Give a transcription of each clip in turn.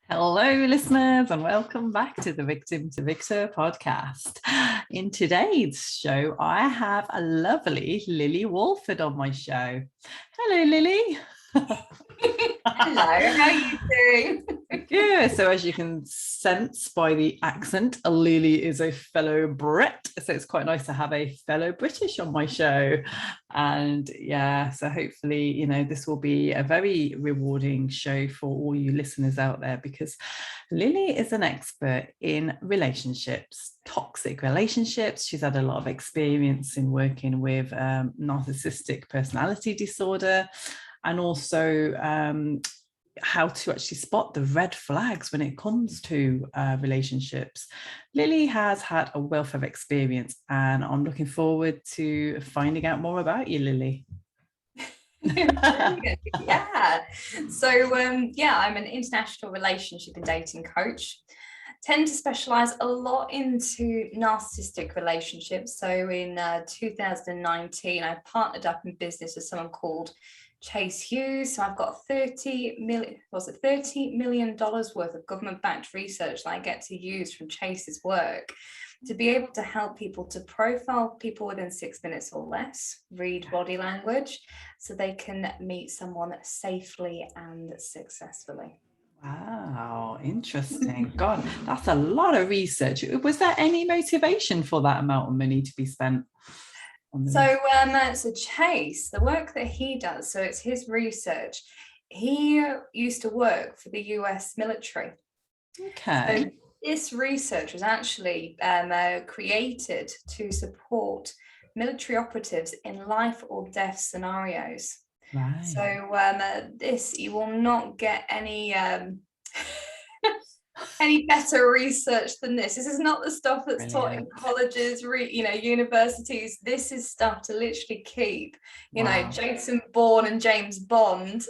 Hello, listeners, and welcome back to the Victim to Victor podcast. In today's show, I have a lovely Lily Walford on my show. Hello, Lily. Hello, how are you doing? Good. So as you can sense by the accent, Lily is a fellow Brit. So it's quite nice to have a fellow British on my show. And yeah, so hopefully, this will be a very rewarding show for all you listeners out there, because Lily is an expert in relationships, toxic relationships. She's had a lot of experience in working with narcissistic personality disorder, and also how to actually spot the red flags when it comes to relationships. Lily has had a wealth of experience, and I'm looking forward to finding out more about you, Lily. Yeah. So, I'm an international relationship and dating coach. Tend to specialize a lot into narcissistic relationships. So in 2019, I partnered up in business with someone called Chase Hughes. So I've got $30 million worth of government-backed research that I get to use from Chase's work to be able to help people to profile people within 6 minutes or less, read body language, so they can meet someone safely and successfully. Wow, interesting. God, that's a lot of research. Was there any motivation for that amount of money to be spent? So Chase, the work that he does, so it's his research. He used to work for the US military. Okay. So this research was actually created to support military operatives in life or death scenarios. Right. So this, you will not get any better research than this. This is not the stuff that's taught in colleges, universities. This is stuff to literally keep, Jason Bourne and James Bond.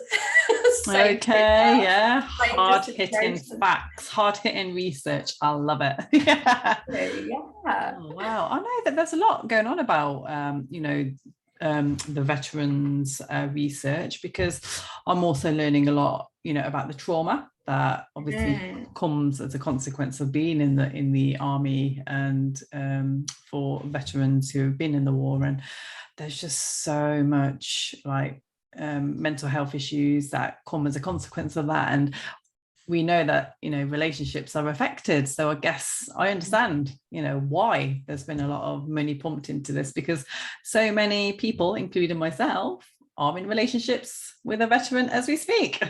Okay, yeah. Hard-hitting facts, hard-hitting research. I love it. Yeah. Oh, wow. I know that there's a lot going on about, the veterans research, because I'm also learning a lot, about the trauma that obviously comes as a consequence of being in the army, and for veterans who have been in the war. And there's just so much mental health issues that come as a consequence of that. And we know that, relationships are affected. So I guess I understand, why there's been a lot of money pumped into this, because so many people, including myself, are in relationships with a veteran as we speak.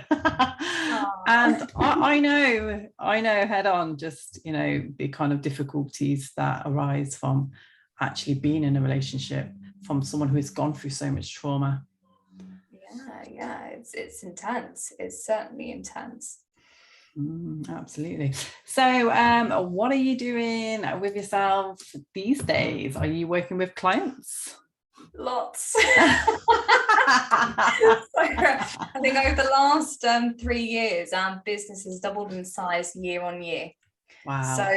And I know head on just, the kind of difficulties that arise from actually being in a relationship from someone who has gone through so much trauma. Yeah, it's intense. It's certainly intense. Absolutely. So what are you doing with yourself these days? Are you working with clients? Lots. I think over the last 3 years, our business has doubled in size year on year. Wow. So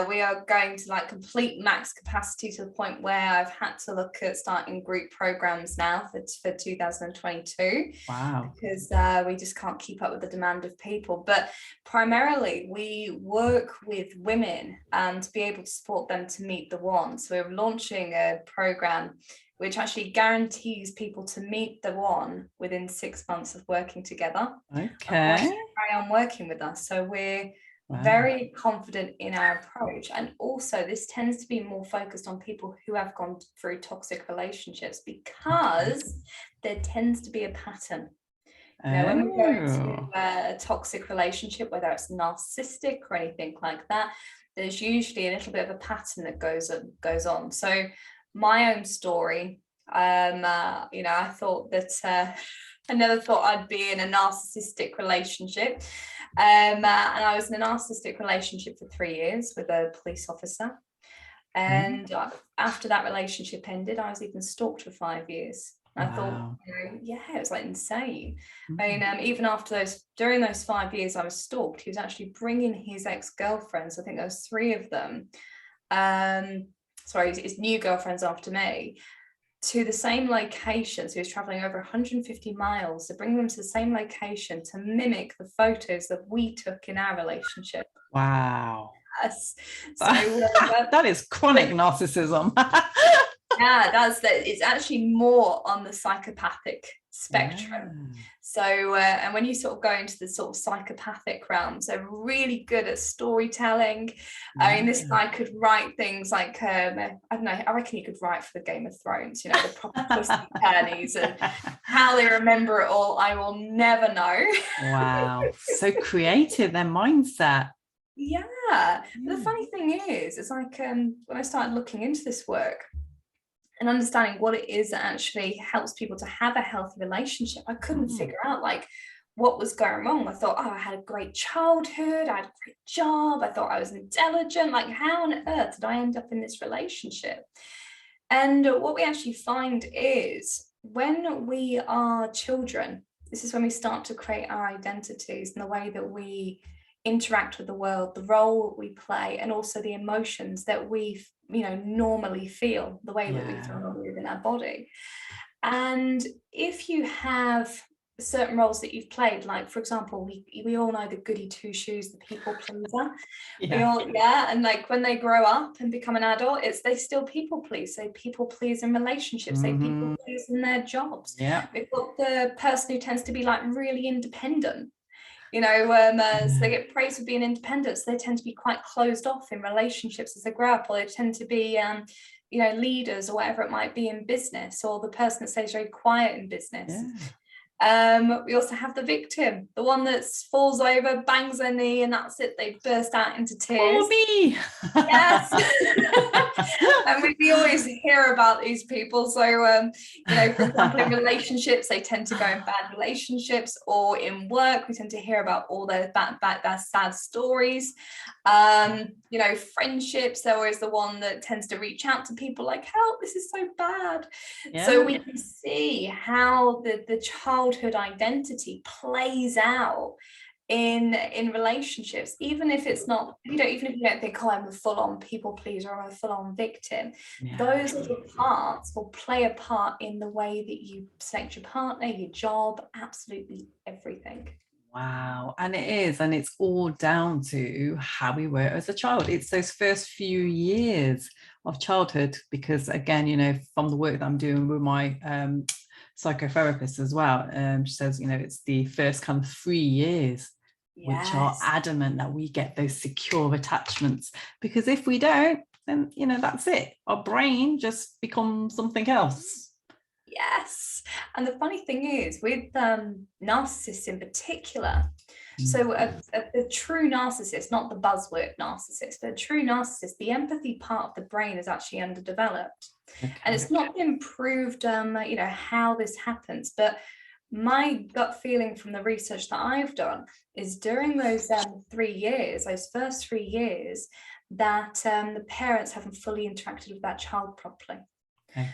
we are going to complete max capacity, to the point where I've had to look at starting group programs now for 2022. Wow. Because we just can't keep up with the demand of people. But primarily we work with women and to be able to support them to meet the one. So we're launching a program which actually guarantees people to meet the one within 6 months of working together. Okay. Carry on working with us. So we're very confident in our approach. And also this tends to be more focused on people who have gone through toxic relationships, because there tends to be a pattern. When we go into a toxic relationship, whether it's narcissistic or anything like that, there's usually a little bit of a pattern that goes on. So my own story, I thought that I never thought I'd be in a narcissistic relationship. And I was in a narcissistic relationship for 3 years with a police officer. And after that relationship ended, I was even stalked for 5 years. I thought, it was insane. I mean, even during those 5 years I was stalked, he was actually bringing his ex-girlfriends. I think there was 3 of them. His new girlfriends after me. to the same location. So he was traveling over 150 miles to bring them to the same location to mimic the photos that we took in our relationship. Wow. Yes. So that is chronic narcissism. Yeah, it's actually more on the psychopathic spectrum. Yeah. So and when you sort of go into the sort of psychopathic realms, they're really good at storytelling. Yeah. I mean, this guy could write things like I don't know, I reckon he could write for the Game of Thrones, you know, the proper twists and turnies, and how they remember it all, I will never know. Wow, so creative, their mindset. Yeah. The funny thing is, it's like when I started looking into this work and understanding what it is that actually helps people to have a healthy relationship, I couldn't figure out like what was going wrong. I thought, oh, I had a great childhood, I had a great job, I thought I was intelligent, like how on earth did I end up in this relationship? And what we actually find is when we are children, this is when we start to create our identities and the way that we interact with the world, the role we play, and also the emotions that we, you know, normally feel, the way that we feel normally within our body. And if you have certain roles that you've played, like for example, we all know the goody two shoes, the people pleaser. And like when they grow up and become an adult, they still people please. They people please in relationships, they people please in their jobs. We've got the person who tends to be like really independent. You know, so they get praised for being independent, so they tend to be quite closed off in relationships as they grow up, or they tend to be, you know, leaders or whatever it might be in business, or the person that stays very quiet in business. We also have the victim, the one that falls over, bangs their knee, and that's it. They burst out into tears. Oh, me. Yes. And we always hear about these people. So, you know, for example, in relationships, they tend to go in bad relationships, or in work, we tend to hear about all their their sad stories. You know, friendships, they're always the one that tends to reach out to people like, help, this is so bad. So we can see how the childhood identity plays out in relationships, even if it's not, you know, even if you don't think, oh, I'm a full-on people pleaser or I'm a full-on victim, those little parts will play a part in the way that you select your partner, your job, absolutely everything. Wow. And it is, and it's all down to how we were as a child. It's those first few years of childhood, because again, you know, from the work that I'm doing with my psychotherapist as well, she says, you know, it's the first kind of 3 years which are adamant that we get those secure attachments, because if we don't, then, you know, that's it, our brain just becomes something else. Yes. And the funny thing is with narcissists in particular, so a true narcissist, not the buzzword narcissist, but a true narcissist, the empathy part of the brain is actually underdeveloped. And it's not been proved, you know, how this happens. But my gut feeling from the research that I've done is during those 3 years, those first 3 years, that the parents haven't fully interacted with that child properly.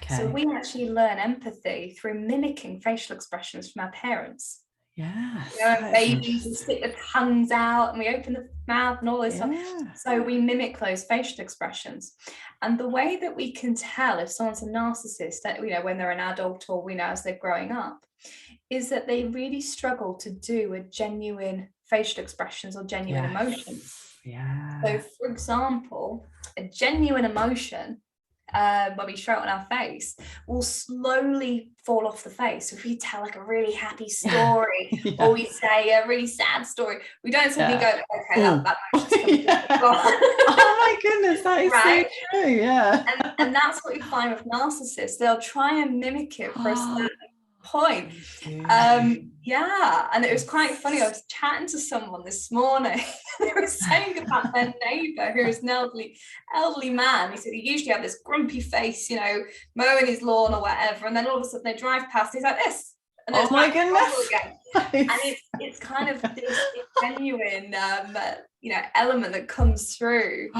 So we actually learn empathy through mimicking facial expressions from our parents. Yes. You know, babies, we stick the tongues out and we open the mouth and all this stuff. So we mimic those facial expressions. And the way that we can tell if someone's a narcissist, that, you know, when they're an adult or we know as they're growing up, is that they really struggle to do a genuine facial expressions or genuine emotions. So for example, a genuine emotion, when we show it on our face, will slowly fall off the face. So if we tell like a really happy story or we say a really sad story, we don't suddenly go, okay, that oh my goodness, that is so true. And that's what you find with narcissists. They'll try and mimic it for a certain point. And it was quite funny. I was chatting to someone this morning. They were saying about their neighbour, who is an elderly man. He said he usually had this grumpy face, you know, mowing his lawn or whatever, and then all of a sudden they drive past, he's like this, and oh my goodness again. And it's kind of this genuine you know, element that comes through.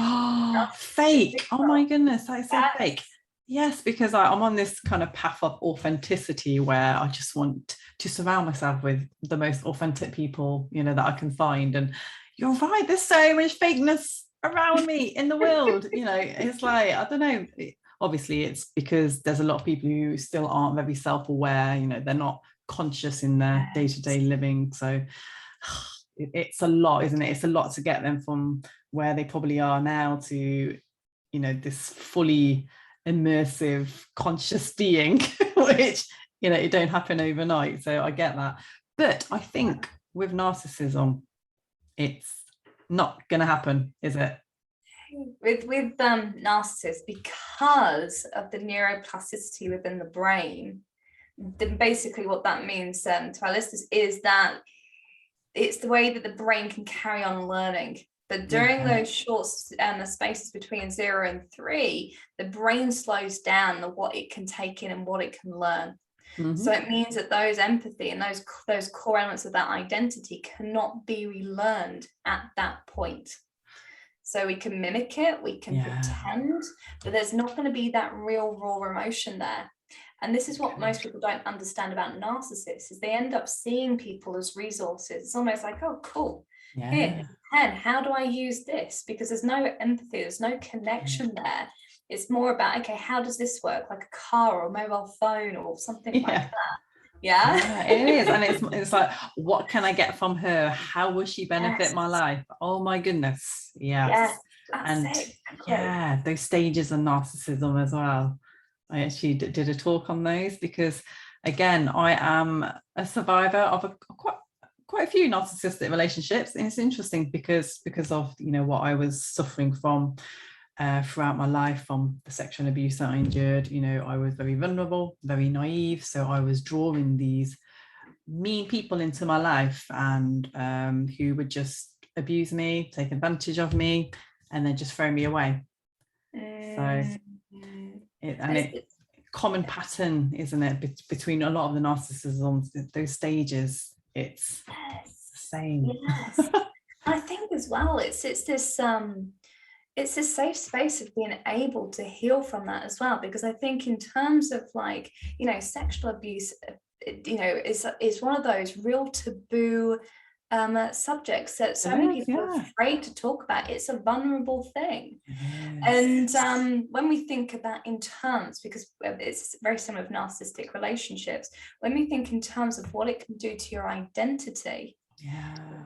Fake. Oh my goodness, that is so fake. Yes, because I'm on this kind of path of authenticity where I just want to surround myself with the most authentic people, you know, that I can find. And you're right, there's so much fakeness around me in the world. You know, it's like, I don't know, obviously it's because there's a lot of people who still aren't very self-aware, you know, they're not conscious in their day-to-day living. So it's a lot, isn't it? It's a lot to get them from where they probably are now to, you know, this fully immersive conscious being, which, you know, it don't happen overnight. So I get that. But I think with narcissism, it's not going to happen, is it? With narcissists, because of the neuroplasticity within the brain, then basically what that means to our listeners is that it's the way that the brain can carry on learning. But during those short the spaces between 0 and 3, the brain slows down what it can take in and what it can learn. So it means that those empathy and those core elements of that identity cannot be relearned at that point. So we can mimic it, we can pretend, but there's not going to be that real raw emotion there. And this is what most people don't understand about narcissists, is they end up seeing people as resources. It's almost like, oh, cool. Here, pen, how do I use this? Because there's no empathy, there's no connection there. It's more about, okay, how does this work? Like a car or a mobile phone or something like that. Yeah, it is. And it's like, what can I get from her? How will she benefit my life? Oh my goodness. Yes. And exactly. Those stages of narcissism as well. I actually did a talk on those because, again, I am a survivor of quite a few narcissistic relationships, and it's interesting because of, you know, what I was suffering from throughout my life, from the sexual abuse that I endured. You know, I was very vulnerable, very naive, so I was drawing these mean people into my life, and who would just abuse me, take advantage of me, and then just throw me away. So it's common pattern, isn't it, between a lot of the narcissism, those stages. It's the same. I think as well, it's this safe space of being able to heal from that as well, because I think in terms of, like, you know, sexual abuse, you know, is one of those real taboo subjects that so many people are afraid to talk about. It's a vulnerable thing. And when we think about in terms, because it's very similar with narcissistic relationships, when we think in terms of what it can do to your identity,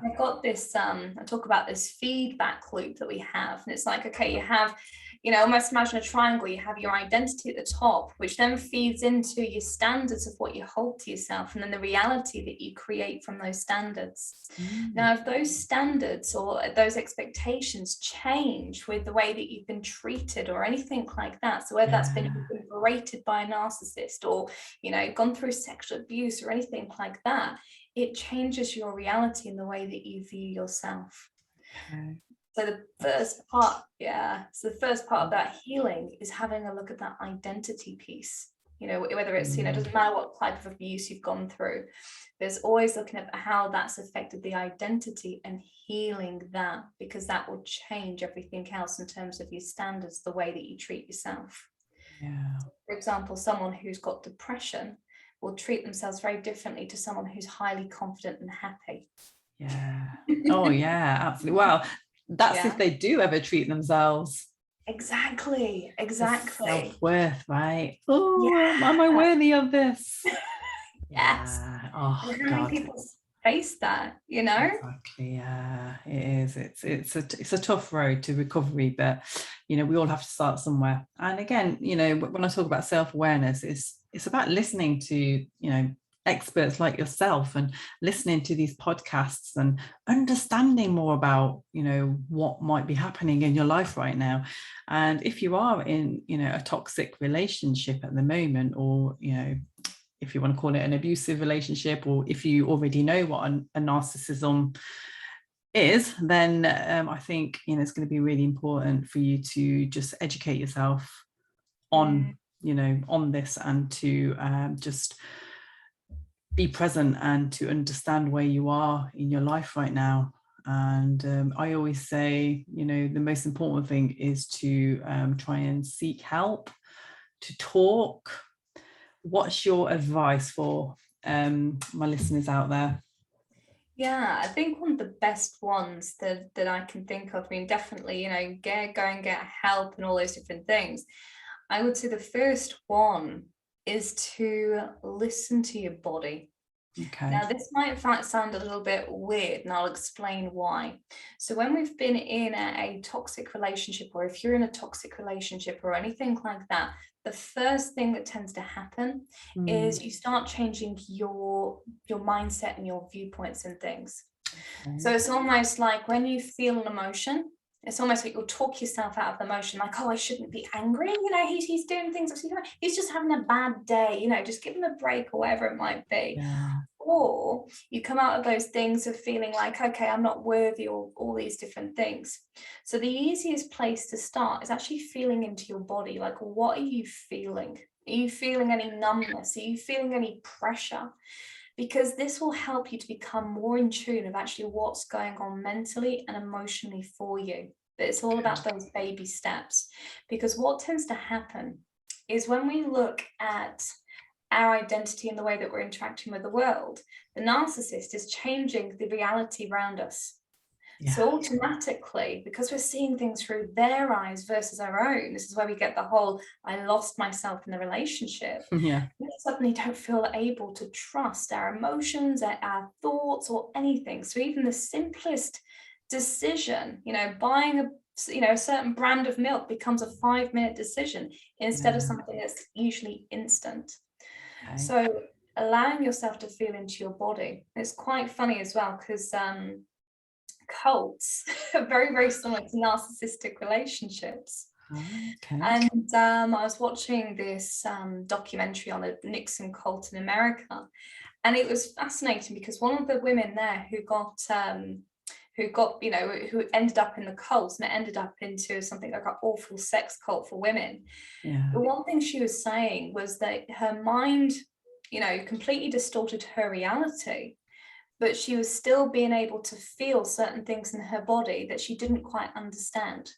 I've got this I talk about this feedback loop that we have, and it's like, okay, you have, you know, almost imagine a triangle. You have your identity at the top, which then feeds into your standards of what you hold to yourself, and then the reality that you create from those standards. Now, if those standards or those expectations change with the way that you've been treated or anything like that, so whether that's been berated by a narcissist or, you know, gone through sexual abuse or anything like that, it changes your reality in the way that you view yourself. So the first part, so the first part of that healing is having a look at that identity piece. You know, whether it's, you know, it doesn't matter what type of abuse you've gone through, there's always looking at how that's affected the identity and healing that, because that will change everything else in terms of your standards, the way that you treat yourself. For example, someone who's got depression will treat themselves very differently to someone who's highly confident and happy. Absolutely. Well, that's if they do ever treat themselves. Exactly. Self-worth, right? Am I worthy of this? Yes. Oh, and how many people face that, you know? Exactly. It is. It's a tough road to recovery, but, you know, we all have to start somewhere. And again, you know, when I talk about self-awareness, it's about listening to, you know, experts like yourself, and listening to these podcasts and understanding more about, you know, what might be happening in your life right now. And if you are in, you know, a toxic relationship at the moment, or, you know, if you want to call it an abusive relationship, or if you already know what a narcissism is, then I think, you know, it's going to be really important for you to just educate yourself on, you know, on this, and to just be present and to understand where you are in your life right now. And I always say, you know, the most important thing is to try and seek help, to talk. What's your advice for my listeners out there? Yeah, I think one of the best ones that I can think of, I mean, definitely, you know, go and get help and all those different things. I would say the first one is to listen to your body. Okay. Now, this might in fact sound a little bit weird, and I'll explain why. So when we've been in a toxic relationship, or if you're in a toxic relationship or anything like that, the first thing that tends to happen is you start changing your mindset and your viewpoints and things. Okay. So it's almost like when you feel an emotion, it's almost like you'll talk yourself out of the emotion, like, oh, I shouldn't be angry. You know, he's doing things. He's just having a bad day. You know, just give him a break or whatever it might be. Yeah. Or you come out of those things of feeling like, okay, I'm not worthy, or all these different things. So the easiest place to start is actually feeling into your body. Like, what are you feeling? Are you feeling any numbness? Are you feeling any pressure? Because this will help you to become more in tune of actually what's going on mentally and emotionally for you. But it's all about those baby steps. Because what tends to happen is when we look at our identity and the way that we're interacting with the world, the narcissist is changing the reality around us. Yeah. So automatically, because we're seeing things through their eyes versus our own, this is where we get the whole, I lost myself in the relationship. Yeah. We suddenly don't feel able to trust our emotions, our thoughts, or anything. So even the simplest decision, you know, buying a certain brand of milk becomes a 5-minute decision instead of something that's usually instant. Okay. So allowing yourself to feel into your body. It's quite funny as well, because cults are very, very similar to narcissistic relationships. Okay. And I was watching this documentary on the Nixon cult in America, and it was fascinating because one of the women there who ended up in the cult, and it ended up into something like an awful sex cult for women. Yeah. The one thing she was saying was that her mind, you know, completely distorted her reality, but she was still being able to feel certain things in her body that she didn't quite understand.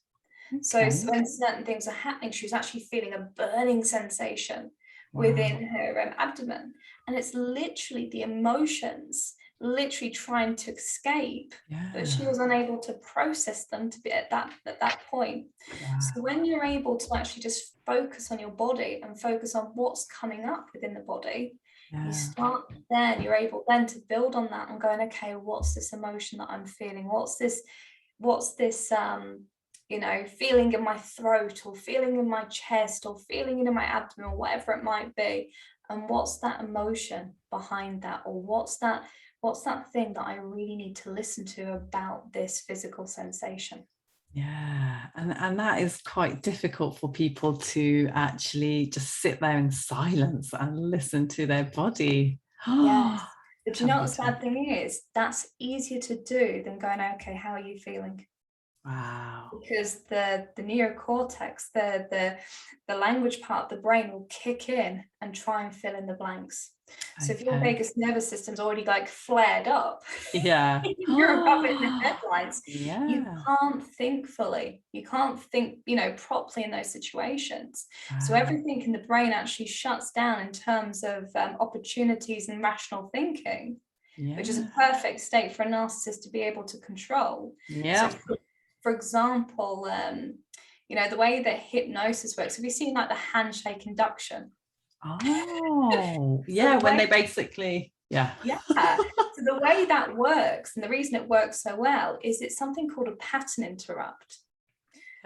Okay. So when certain things are happening, she was actually feeling a burning sensation within her abdomen. And it's literally the emotions literally trying to escape, but she was unable to process them to be at that point. Wow. So when you're able to actually just focus on your body and focus on what's coming up within the body, you start then, you're able then to build on that and going, okay, what's this emotion that I'm feeling? What's this you know, feeling in my throat, or feeling in my chest, or feeling in my abdomen, or whatever it might be. And what's that emotion behind that? Or what's that thing that I really need to listen to about this physical sensation? Yeah, and that is quite difficult for people to actually just sit there in silence and listen to their body. Yes. But you know what the sad thing is? That's easier to do than going, okay, how are you feeling? Wow. Because the neocortex, the language part of the brain will kick in and try and fill in the blanks. So if your vagus nervous system's already like flared up, you're above it in the headlines. You can't think fully. You can't think, you know, properly in those situations. So everything in the brain actually shuts down in terms of opportunities and rational thinking, which is a perfect state for a narcissist to be able to control. Yeah. So for example, you know, the way that hypnosis works, have you seen like the handshake induction? Oh, yeah, when they basically, So the way that works, and the reason it works so well, is it's something called a pattern interrupt.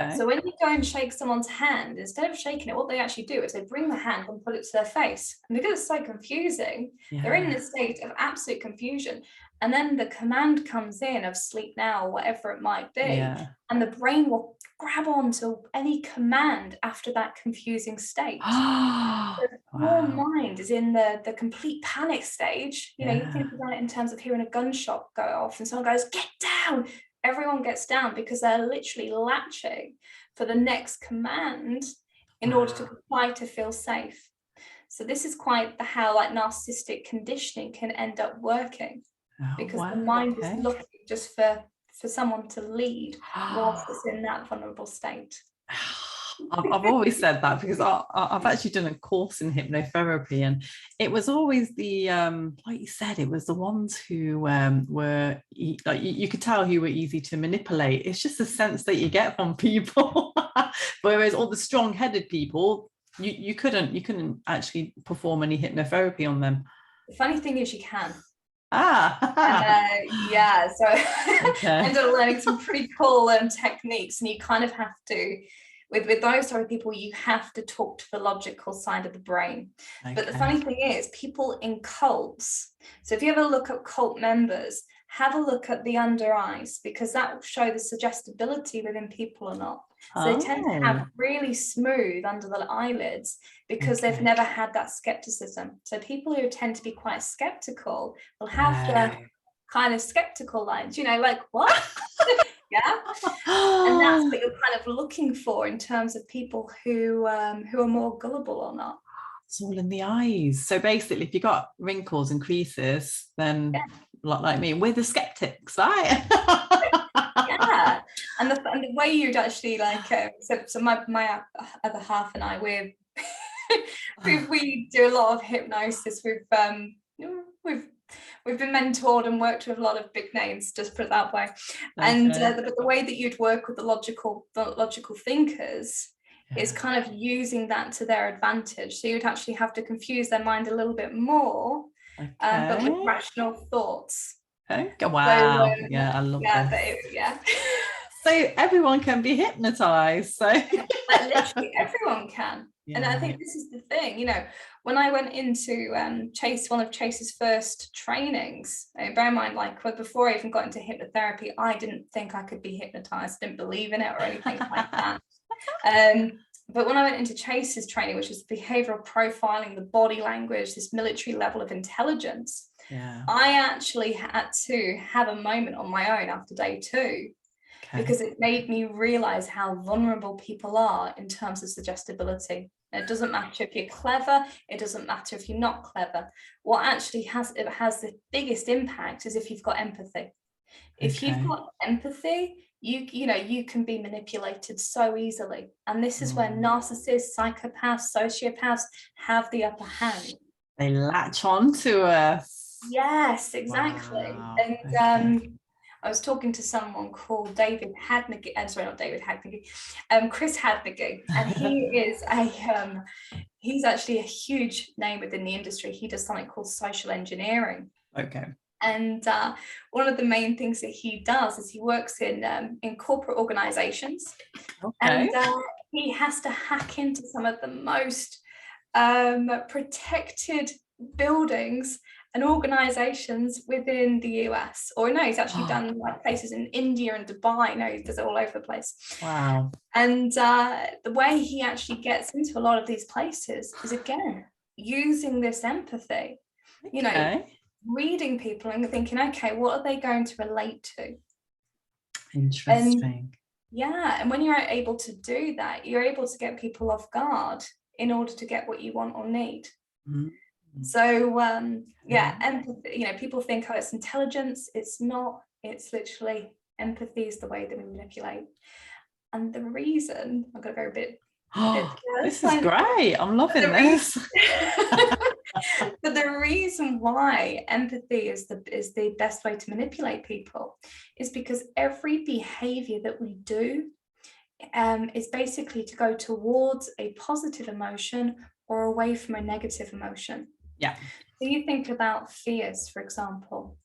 Okay. So when you go and shake someone's hand, instead of shaking it, what they actually do is they bring the hand and put it to their face. And because it's so confusing, they're in this state of absolute confusion. And then the command comes in of sleep now, or whatever it might be. And the brain will grab onto any command after that confusing state. So your mind is in the complete panic stage. You know, you think about it in terms of hearing a gunshot go off and someone goes, get down. Everyone gets down because they're literally latching for the next command in order to comply, to feel safe. So this is quite how like narcissistic conditioning can end up working, because the mind is looking just for someone to lead whilst it's in that vulnerable state. I've always said that because I've actually done a course in hypnotherapy, and it was always the like you said, it was the ones who were like you could tell who were easy to manipulate. It's just a sense that you get from people. Whereas all the strong-headed people, you couldn't actually perform any hypnotherapy on them. The funny thing is you can. And, yeah, so okay. I ended up learning some pretty cool techniques, and you kind of have to, with those sort of people, you have to talk to the logical side of the brain. Okay. But the funny thing is, people in cults, so if you ever look at cult members, have a look at the under eyes, because that will show the suggestibility within people or not. So they tend to have really smooth under the eyelids because they've never had that skepticism. So people who tend to be quite skeptical will have the kind of skeptical lines, you know, like, what? Yeah. And that's what you're kind of looking for in terms of people who are more gullible or not. It's all in the eyes. So basically, if you've got wrinkles and creases, then like me, we're the skeptics, right? Yeah. And the way you'd actually like, so my other half and I, we do a lot of hypnosis. We've been mentored and worked with a lot of big names, just put it that way. And the way that you'd work with the logical thinkers is kind of using that to their advantage. So you'd actually have to confuse their mind a little bit more, but with rational thoughts. Okay. Wow. So, I love that. So everyone can be hypnotized. So like literally everyone can. And I think this is the thing, you know, when I went into one of Chase's first trainings, bear in mind, like before I even got into hypnotherapy, I didn't think I could be hypnotized, didn't believe in it or anything like that. But when I went into Chase's training, which was behavioral profiling, the body language, this military level of intelligence, I actually had to have a moment on my own after day 2. Because it made me realize how vulnerable people are in terms of suggestibility. It doesn't matter if you're clever, it doesn't matter if you're not clever. What actually has the biggest impact is if you've got empathy. If you've got empathy, you can be manipulated so easily. And this is where narcissists, psychopaths, sociopaths have the upper hand. They latch on to us. Yes, exactly. Wow. And I was talking to someone called David Hadnagy, Chris Hadnagy, and he is he's actually a huge name within the industry. He does something called social engineering. Okay. And one of the main things that he does is he works in corporate organizations. And he has to hack into some of the most protected buildings and organizations within the US. Or no, he's actually done like places in India and Dubai. No, he does it all over the place. Wow. And the way he actually gets into a lot of these places is, again, using this empathy, you know, reading people and thinking, okay, what are they going to relate to? Interesting. And when you're able to do that, you're able to get people off guard in order to get what you want or need. So empathy, you know, people think, oh, it's intelligence. It's not. It's literally empathy is the way that we manipulate. And the reason, I'm going to go a bit this is great. I'm loving this. But the reason why empathy is the best way to manipulate people is because every behavior that we do is basically to go towards a positive emotion or away from a negative emotion. Yeah. So you think about fears, for example.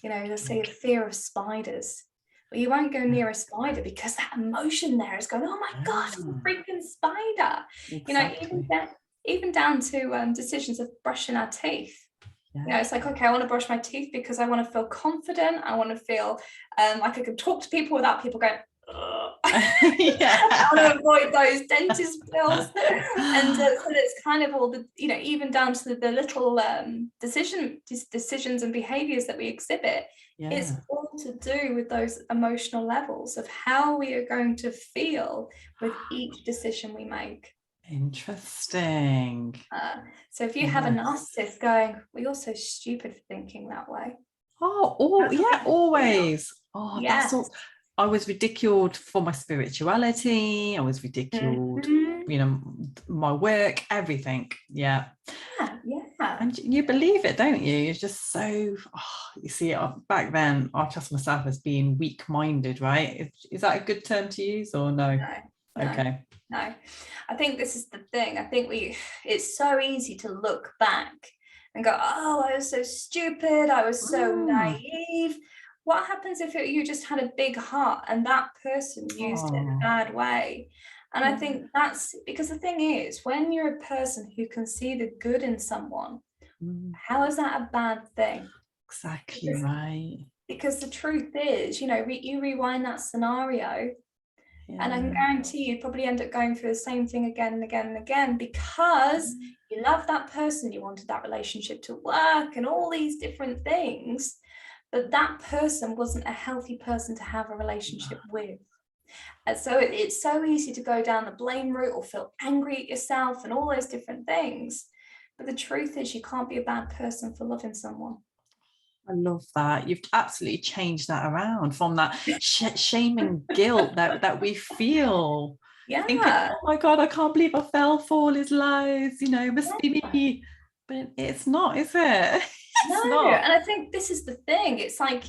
You know, let's say a fear of spiders. Well, you won't go near a spider because that emotion there is going, oh my gosh, it's a freaking spider. Exactly. You know, even down to decisions of brushing our teeth. You know, it's like, okay, I want to brush my teeth because I want to feel confident. I want to feel like I can talk to people without people going, I want to avoid those dentist bills. And so it's kind of all the, you know, even down to the little decisions and behaviors that we exhibit. It's all to do with those emotional levels of how we are going to feel with each decision we make. Interesting. So if you have a narcissist going, well, you're so stupid for thinking that way. Always. That's all. I was ridiculed for my spirituality. I was ridiculed, you know, my work, everything. Yeah. And you believe it, don't you? You're just so, you see, back then, I classed myself as being weak-minded, right? Is that a good term to use or no? Okay. No. I think this is the thing. I think it's so easy to look back and go, oh, I was so stupid, I was so naive. What happens if you just had a big heart and that person used it in a bad way? And I think that's because the thing is, when you're a person who can see the good in someone, how is that a bad thing? Exactly right. Because the truth is, you rewind that scenario, and I can guarantee you'd probably end up going through the same thing again and again and again, because you love that person, you wanted that relationship to work and all these different things, but that person wasn't a healthy person to have a relationship with. And so it's so easy to go down the blame route or feel angry at yourself and all those different things. But the truth is, you can't be a bad person for loving someone. I love that. You've absolutely changed that around from that shame and guilt that we feel. Yeah. Thinking, oh my God, I can't believe I fell for all his lies, must be me. But it's not, is it? It's not. And I think this is the thing. It's like,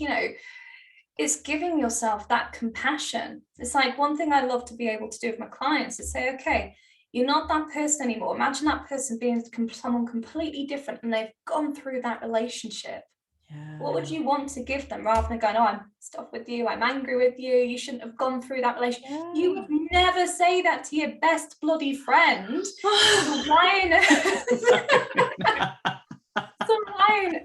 it's giving yourself that compassion. It's like one thing I love to be able to do with my clients is say, okay, you're not that person anymore. Imagine that person being someone completely different and they've gone through that relationship. Yeah. What would you want to give them rather than going, oh, I'm stuck with you, I'm angry with you, you shouldn't have gone through that relationship. Yeah. You would never say that to your best bloody friend. Why on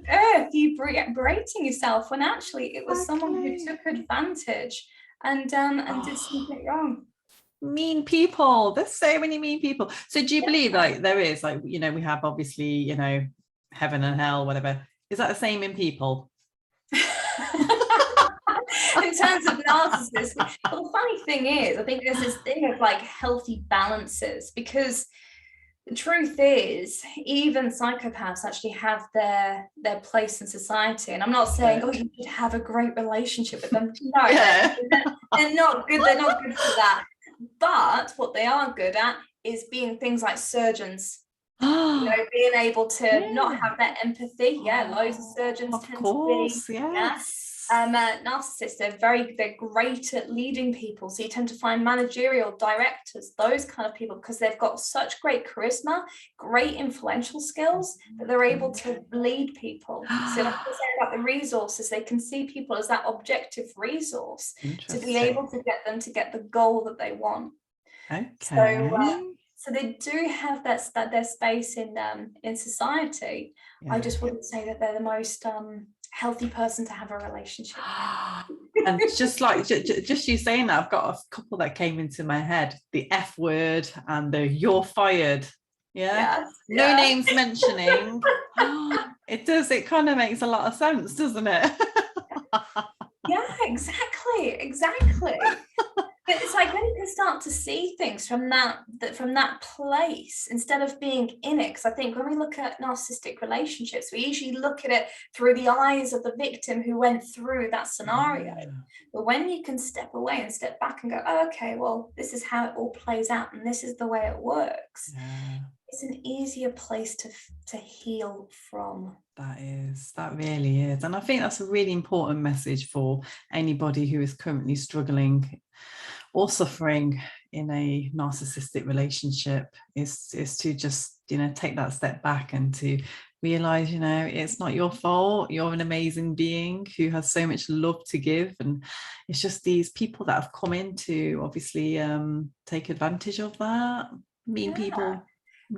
earth are you berating yourself when actually it was someone who took advantage and did something wrong? Mean people. There's so many mean people. So do you believe like there is like, we have obviously, heaven and hell, whatever. Is that the same in people? In terms of narcissists, well, the funny thing is, I think there's this thing of like healthy balances, because the truth is, even psychopaths actually have their place in society. And I'm not saying, oh, you should have a great relationship with them. No, they're not good. They're not good for that. But what they are good at is being things like surgeons. Being able to not have that empathy. Loads of surgeons tend to be. Yes. Narcissists, they're great at leading people. So you tend to find managerial directors, those kind of people, because they've got such great charisma, great influential skills, that they're able to lead people. So like I was saying about the resources, they can see people as that objective resource to be able to get them to get the goal that they want. Okay. So they do have their space in society. Yeah. I just wouldn't say that they're the most healthy person to have a relationship with. And just you saying that, I've got a couple that came into my head: the F word and the "you're fired." Yeah. No names mentioning. It kind of makes a lot of sense, doesn't it? Yeah, exactly. But it's like when you can start to see things from that place instead of being in it. Because I think when we look at narcissistic relationships, we usually look at it through the eyes of the victim who went through that scenario. Yeah. But when you can step away and step back and go, oh, okay, well, this is how it all plays out and this is the way it works. Yeah. It's an easier place to heal from. That really is. And I think that's a really important message for anybody who is currently struggling or suffering in a narcissistic relationship, is to just take that step back and to realize it's not your fault. You're an amazing being who has so much love to give, and it's just these people that have come in to obviously take advantage of that. Mean people.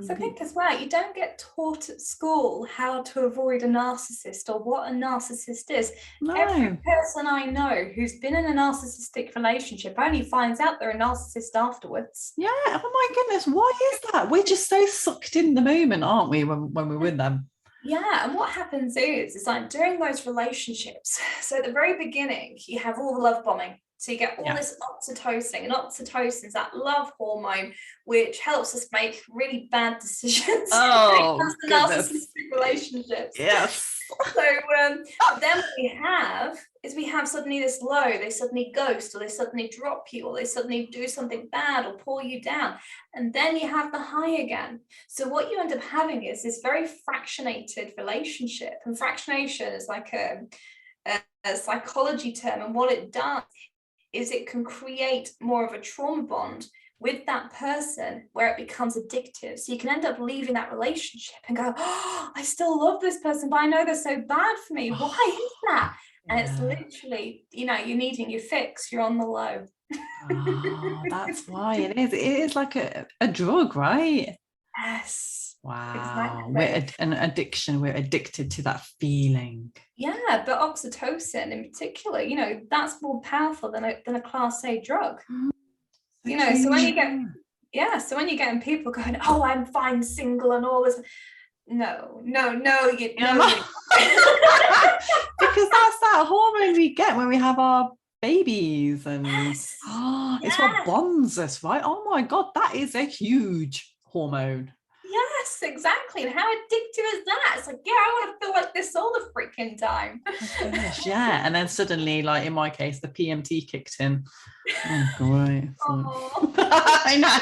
So I think as well, you don't get taught at school how to avoid a narcissist or what a narcissist is. No. Every person I know who's been in a narcissistic relationship only finds out they're a narcissist afterwards. Yeah, oh my goodness, why is that? We're just so sucked in the moment, aren't we, when we're with them? Yeah, and what happens is like during those relationships, so at the very beginning, you have all the love bombing. So you get all this oxytocin, and oxytocin is that love hormone, which helps us make really bad decisions when it comes to narcissistic relationships. Yes. So then what we have suddenly this low, they suddenly ghost, or they suddenly drop you, or they suddenly do something bad or pull you down. And then you have the high again. So what you end up having is this very fractionated relationship. And fractionation is like a psychology term. And what it does is it can create more of a trauma bond with that person where it becomes addictive. So you can end up leaving that relationship and go, oh, I still love this person, but I know they're so bad for me. Why is that? And it's literally, you know, you're needing your fix, you're on the low. Oh, that's why it is. It is like a drug, right? Yes. Wow. Exactly. We're an addiction. We're addicted to that feeling. Yeah, but oxytocin in particular, you know, that's more powerful than a class A drug. You know, so when you get, so when you're getting people going, oh, I'm fine single and all this, no, you know, because that's that hormone we get when we have our babies, and yes. It's what bonds us, right? Oh my God, that is a huge hormone. Yes, exactly. And how addictive is that? It's like, yeah, I want to feel like this all the freaking time. Oh gosh, yeah. And then suddenly, like in my case, the PMT kicked in. Oh, great. So... I know.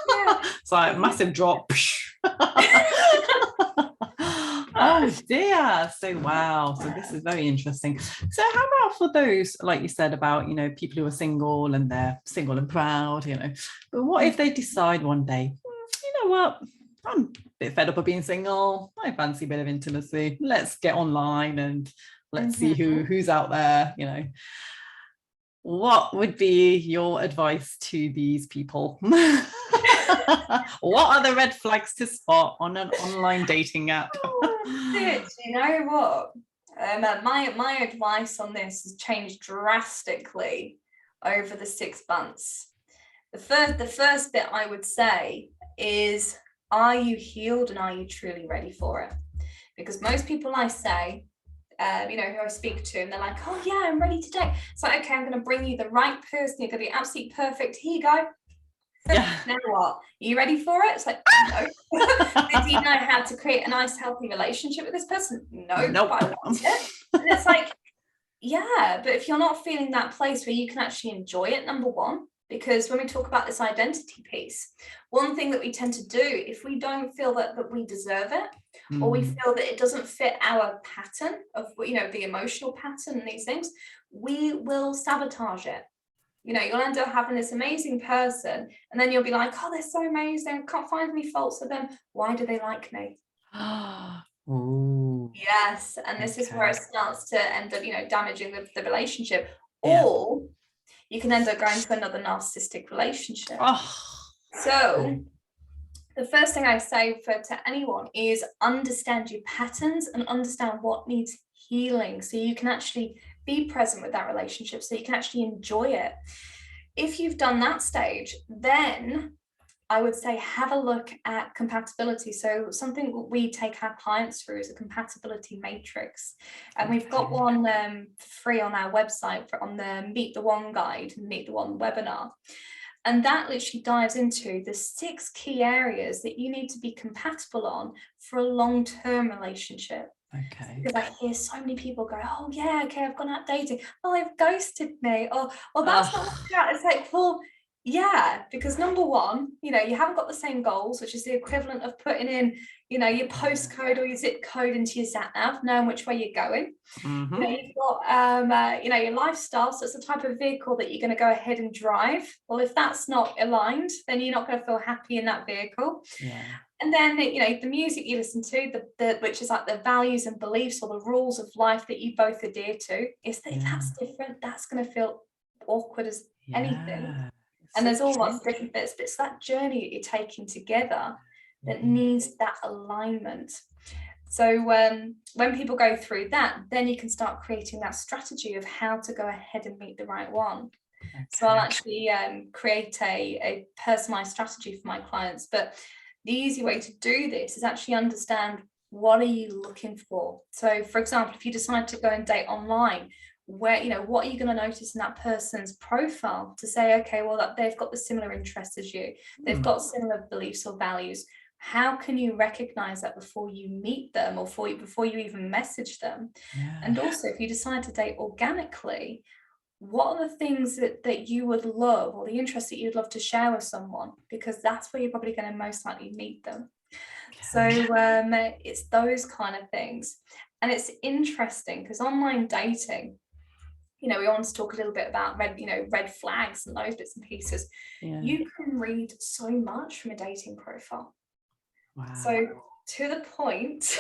Yeah. It's like massive drop. Oh dear. So wow. So this is very interesting. So how about for those, like you said, about, you know, people who are single and they're single and proud, you know, but what if they decide one day, you know what, I'm a bit fed up of being single, I fancy a bit of intimacy, let's get online and let's see who's out there, you know. What would be your advice to these people? What are the red flags to spot on an online dating app? You know what? My advice on this has changed drastically over the 6 months. The first bit I would say is, are you healed and are you truly ready for it? Because most people I say, you know, who I speak to, and they're like, oh yeah, I'm ready to date. It's like, okay, I'm going to bring you the right person. You're going to be absolutely perfect. Here you go. Yeah. Now what? Are you ready for it? It's like, no. Do you know how to create a nice, healthy relationship with this person? No, nope. But I want it. And it's like, yeah, but if you're not feeling that place where you can actually enjoy it, number one, because when we talk about this identity piece, one thing that we tend to do, if we don't feel that we deserve it, or we feel that it doesn't fit our pattern of, you know, the emotional pattern and these things, we will sabotage it. You know, you'll end up having this amazing person, and then you'll be like, oh, they're so amazing, can't find any faults with them. Why do they like me? Ooh. Yes, and this is where it starts to end up, you know, damaging the relationship. Yeah. Or you can end up going to another narcissistic relationship. So the first thing I say to anyone is understand your patterns and understand what needs healing, so you can actually be present with that relationship, so you can actually enjoy it. If you've done that stage, then I would say have a look at compatibility. So something we take our clients through is a compatibility matrix. And we've got one free on our website on the Meet the One guide and Meet the One webinar. And that literally dives into the 6 key areas that you need to be compatible on for a long-term relationship. Okay. Because I hear so many people go, oh yeah, okay, I've gone out dating. Oh, they've ghosted me. Or that's not working out. It's like, well, yeah, because number one, you know, you haven't got the same goals, which is the equivalent of putting in, you know, your postcode or your zip code into your sat nav, knowing which way you're going. You know, you've got, you know, your lifestyle. So it's the type of vehicle that you're going to go ahead and drive. Well, if that's not aligned, then you're not going to feel happy in that vehicle. Yeah. And then, you know, the music you listen to, which is like the values and beliefs or the rules of life that you both adhere to, is that if that's different, that's going to feel awkward as anything. And there's all lots of different bits, but it's that journey that you're taking together that needs that alignment. So when people go through that, then you can start creating that strategy of how to go ahead and meet the right one. Okay. So I'll actually create a personalized strategy for my clients. But the easy way to do this is actually understand, what are you looking for? So for example, if you decide to go and date online, where, you know, what are you going to notice in that person's profile to say, okay, well, that they've got the similar interests as you, they've got similar beliefs or values. How can you recognize that before you meet them or before you even message them? Yeah. And also, if you decide to date organically, what are the things that you would love, or the interests that you'd love to share with someone? Because that's where you're probably going to most likely meet them. Okay. So it's those kind of things. And it's interesting because online dating, we want to talk a little bit about red flags and those bits and pieces. Yeah. You can read so much from a dating profile. Wow. So to the point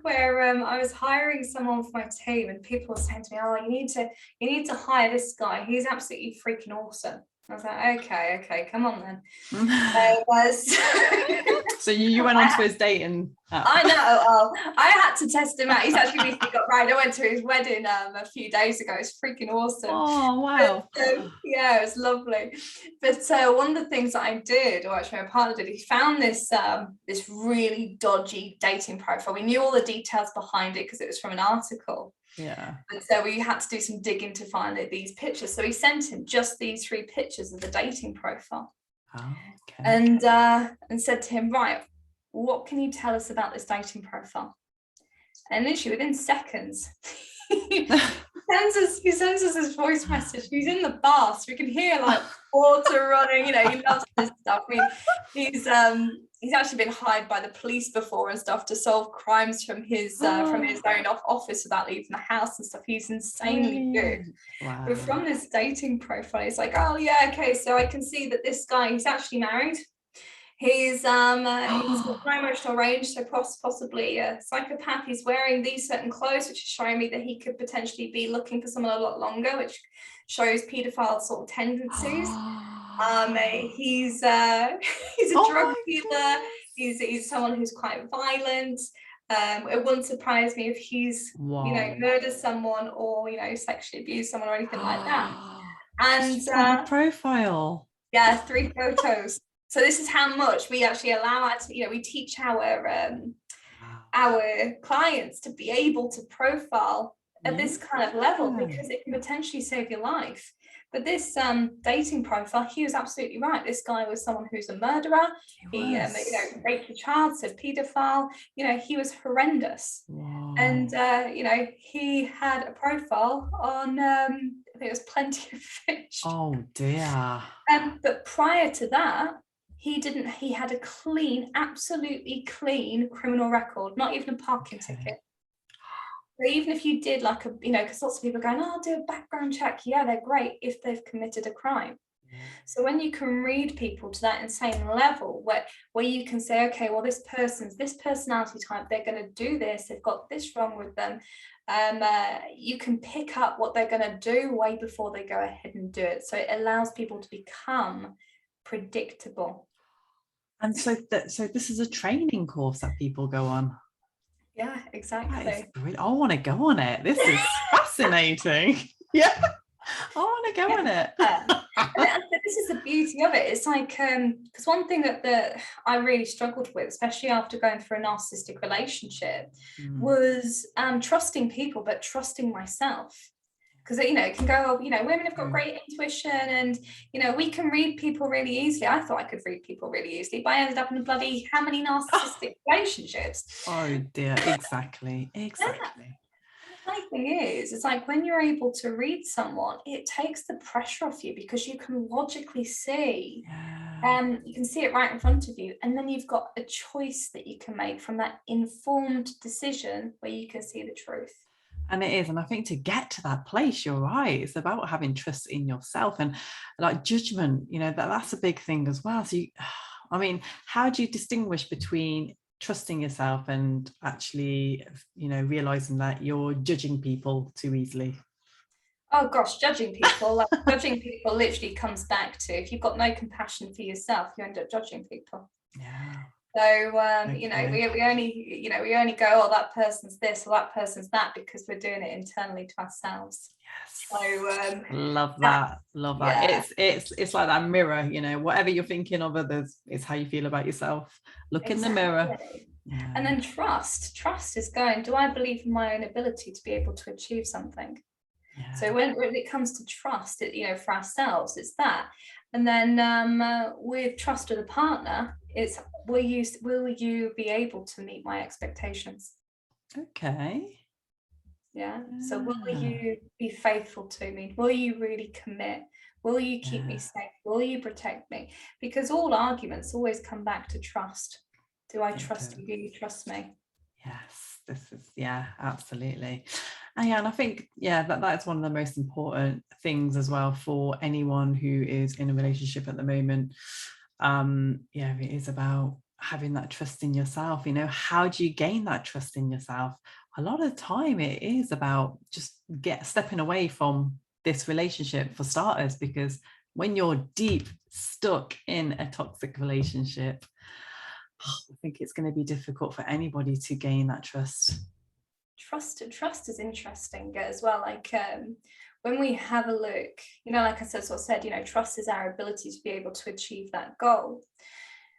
where I was hiring someone for my team, and people were saying to me, "Oh, you need to hire this guy. He's absolutely freaking awesome." I was like, okay, come on then. So you went onto his date and I know. I had to test him out. He's actually recently got married. I went to his wedding a few days ago. It's freaking awesome. Oh wow! But, yeah, it was lovely. But one of the things that I did, or actually my partner did, he found this this really dodgy dating profile. We knew all the details behind it because it was from an article. Yeah. And so we had to do some digging to find these pictures. So we sent him just these 3 pictures of the dating profile. Oh, okay. And said to him, right, what can you tell us about this dating profile? And literally within seconds, he sends us his voice message. He's in the bath, so we can hear like water running. He loves this stuff. I mean, he's actually been hired by the police before and stuff to solve crimes from his own office without leaving the house and stuff. He's insanely good. Wow. But from this dating profile, he's like, oh yeah, okay, so I can see that this guy, he's actually married. He's got no emotional range, so possibly a psychopath. He's wearing these certain clothes, which is showing me that he could potentially be looking for someone a lot longer, which shows paedophile sort of tendencies. He's a drug dealer. He's someone who's quite violent. It wouldn't surprise me if he's murdered someone or sexually abused someone or anything like that. And profile. Yeah, 3 photos. So this is how much we actually allow we teach our clients to be able to profile at this kind of level, because it can potentially save your life. But this dating profile, he was absolutely right. This guy was someone who's a murderer. He raped a child, said paedophile. He was horrendous. Wow. And he had a profile on I think it was Plenty of Fish. Oh dear. But prior to that, he had a clean, absolutely clean criminal record, not even a parking ticket. So even if you did like because lots of people are going, oh, I'll do a background check. Yeah, they're great if they've committed a crime. So when you can read people to that insane level where you can say, okay, well, this personality type, they're going to do this, they've got this wrong with them. You can pick up what they're going to do way before they go ahead and do it. So it allows people to become predictable. And so this is a training course that people go on. Yeah, exactly. I want to go on it. This is fascinating. Yeah, I want to go on it. And this is the beauty of it. It's like because one thing that I really struggled with, especially after going through a narcissistic relationship, was trusting people, but trusting myself. Because it can go, women have got great intuition, and we can read people really easily. I thought I could read people really easily, but I ended up in bloody how many narcissistic relationships. Oh dear, exactly. Yeah. The funny thing is, it's like when you're able to read someone, it takes the pressure off you, because you can logically see, you can see it right in front of you, and then you've got a choice that you can make from that informed decision where you can see the truth. And it is, and I think to get to that place, you're right, it's about having trust in yourself, and like judgment, that's a big thing as well. So how do you distinguish between trusting yourself and actually realizing that you're judging people too easily? Oh gosh, judging people literally comes back to, if you've got no compassion for yourself, you end up judging people. Yeah. So we only go, oh, that person's this or that person's that, because we're doing it internally to ourselves. Yes. So love that. Yeah. It's like that mirror, whatever you're thinking of others is how you feel about yourself. Look in the mirror. Yeah. And then trust is going, do I believe in my own ability to be able to achieve something? Yeah. So when it comes to trust, for ourselves, it's that. And then with trust of the partner, it's will you be able to meet my expectations? Okay. Yeah. So will you be faithful to me? Will you really commit? Will you keep me safe? Will you protect me? Because all arguments always come back to trust. Do I trust you? Do you trust me? Yes, this is, absolutely. Yeah, and I think, that's one of the most important things as well for anyone who is in a relationship at the moment. It is about having that trust in yourself. How do you gain that trust in yourself? A lot of the time it is about just stepping away from this relationship for starters, because when you're deep stuck in a toxic relationship, I think it's going to be difficult for anybody to gain that trust. Trust is interesting as well. Like when we have a look, like I said, trust is our ability to be able to achieve that goal.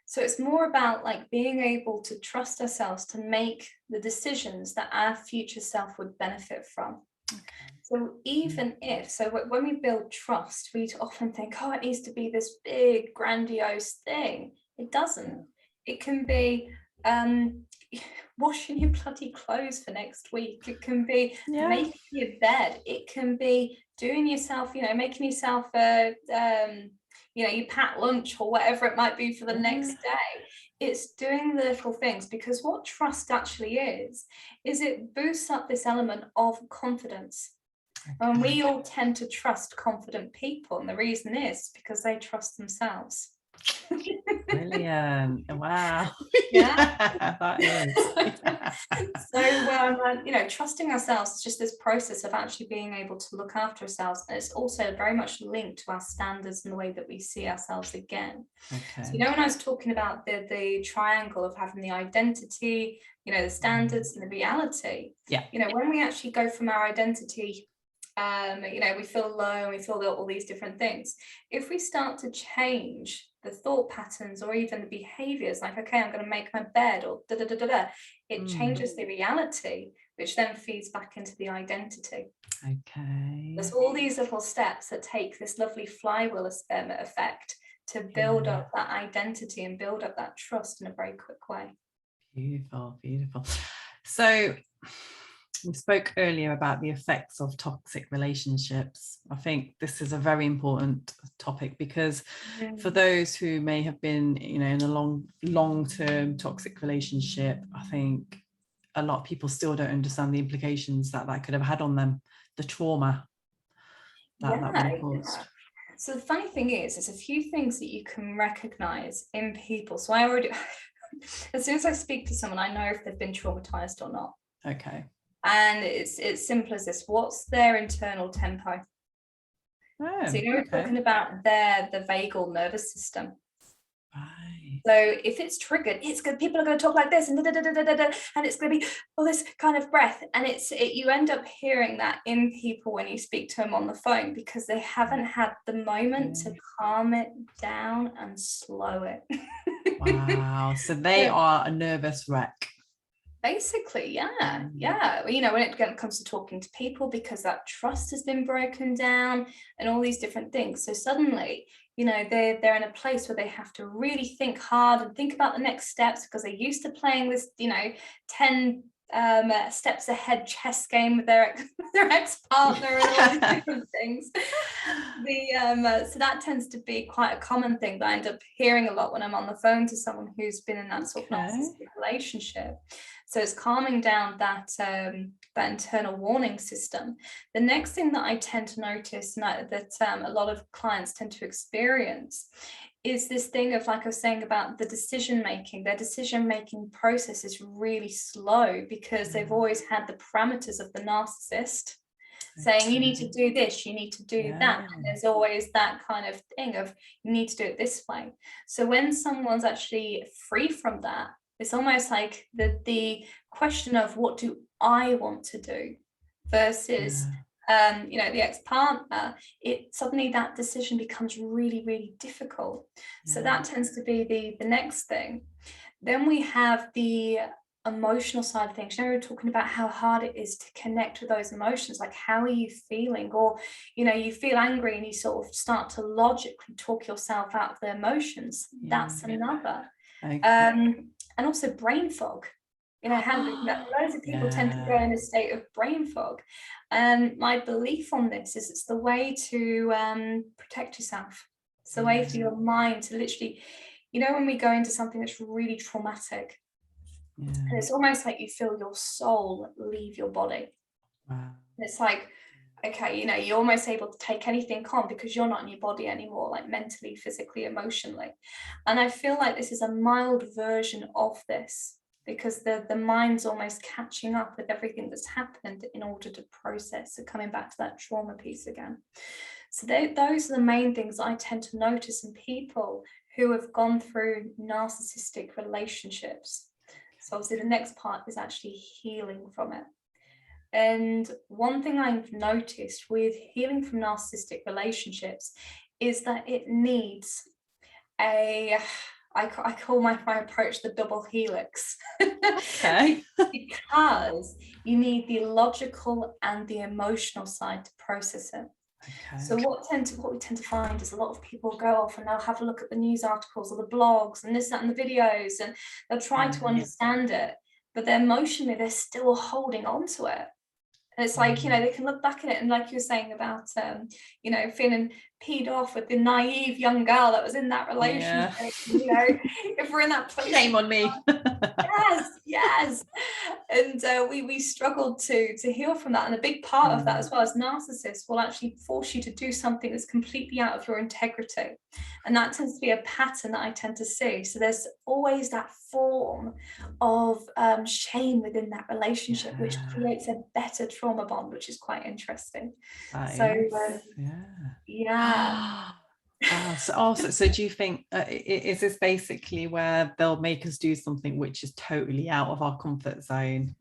So it's more about like being able to trust ourselves to make the decisions that our future self would benefit from. Okay. So even when we build trust, we often think, oh, it needs to be this big, grandiose thing. It doesn't. It can be washing your bloody clothes for next week. It can be making your bed. It can be doing yourself, making yourself you pack lunch or whatever it might be for the next day. It's doing the little things, because what trust actually is it boosts up this element of confidence. Okay. And we all tend to trust confident people, and the reason is because they trust themselves. Brilliant. Wow. That is. So trusting ourselves is just this process of actually being able to look after ourselves, and it's also very much linked to our standards and the way that we see ourselves again. Okay. So when I was talking about the triangle of having the identity, the standards and the reality, when we actually go from our identity, we feel low and we feel all these different things. If we start to change the thought patterns or even the behaviors, like, okay, I'm going to make my bed, or it changes the reality, which then feeds back into the identity. Okay. There's all these little steps that take this lovely flywheel effect to build up that identity and build up that trust in a very quick way. Beautiful, beautiful. So we spoke earlier about the effects of toxic relationships. I think this is a very important topic, because for those who may have been, in a long-term toxic relationship, I think a lot of people still don't understand the implications that could have had on them, the trauma that would have caused. So the funny thing is, there's a few things that you can recognize in people. So I already, as soon as I speak to someone, I know if they've been traumatized or not. Okay. And it's simple as this: what's their internal tempo? So we're talking about the vagal nervous system. Right. So if it's triggered, it's good. People are going to talk like this, and and it's going to be all this kind of breath, and you end up hearing that in people when you speak to them on the phone, because they haven't had the moment to calm it down and slow it. Wow. So they are a nervous wreck. Basically, yeah. When it comes to talking to people, because that trust has been broken down and all these different things. So suddenly, they're in a place where they have to really think hard and think about the next steps, because they're used to playing this, 10 steps ahead chess game with their ex-partner and all these different things. So that tends to be quite a common thing that I end up hearing a lot when I'm on the phone to someone who's been in that sort of narcissistic relationship. So it's calming down that internal warning system. The next thing that I tend to notice, and that a lot of clients tend to experience, is this thing of, like I was saying about the decision making. Their decision making process is really slow, because they've always had the parameters of the narcissist saying, you need to do this, you need to do that. And there's always that kind of thing of, you need to do it this way. So when someone's actually free from that, it's almost like the question of, what do I want to do, versus the ex-partner, suddenly that decision becomes really, really difficult. So that tends to be the next thing. Then we have the emotional side of things. We're talking about how hard it is to connect with those emotions. Like, how are you feeling? Or, you feel angry and you sort of start to logically talk yourself out of the emotions. That's another. Okay. And also brain fog. Loads of people tend to go in a state of brain fog. And my belief on this is, it's the way to protect yourself. It's the way for your mind to literally, when we go into something that's really traumatic, and it's almost like you feel your soul leave your body. Wow. It's like, okay, you know, you're almost able to take anything on because you're not in your body anymore, like mentally, physically, emotionally. And I feel like this is a mild version of this, because the mind's almost catching up with everything that's happened in order to process. So coming back to that trauma piece again. So those are the main things I tend to notice in people who have gone through narcissistic relationships. So obviously the next part is actually healing from it. And one thing I've noticed with healing from narcissistic relationships is that it needs I call my approach the double helix. Okay. Because you need the logical and the emotional side to process it. Okay. So what we tend to find is a lot of people go off and they'll have a look at the news articles or the blogs and this, that, and the videos, and they'll try to understand it, but they're emotionally, they're still holding on to it. And it's like, you know, they can look back at it and like you were saying about, you know, feeling peed off with the naive young girl that was in that relationship. Yeah. You know, if we're in that place. Shame on me. Yes. And we struggled to heal from that. And a big part of that as well as narcissists will actually force you to do something that's completely out of your integrity. And that tends to be a pattern that I tend to see. So there's always that form of shame within that relationship, which creates a better trauma bond, which is quite interesting. Yeah. Wow. So do you think is this basically where they'll make us do something which is totally out of our comfort zone?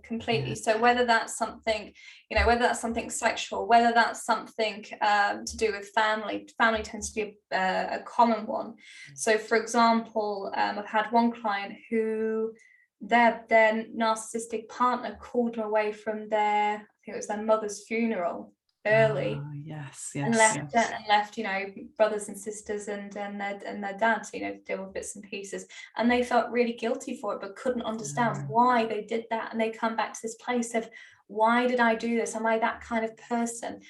Completely. So whether that's something, you know, whether that's something sexual, whether that's something to do with family tends to be a common one. So for example, I've had one client who their narcissistic partner called them away from I think it was their mother's funeral early. Yes. And left, you know, brothers and sisters and their dads, you know, to deal with bits and pieces. And they felt really guilty for it, but couldn't understand why they did that. And they come back to this place of, why did I do this? Am I that kind of person?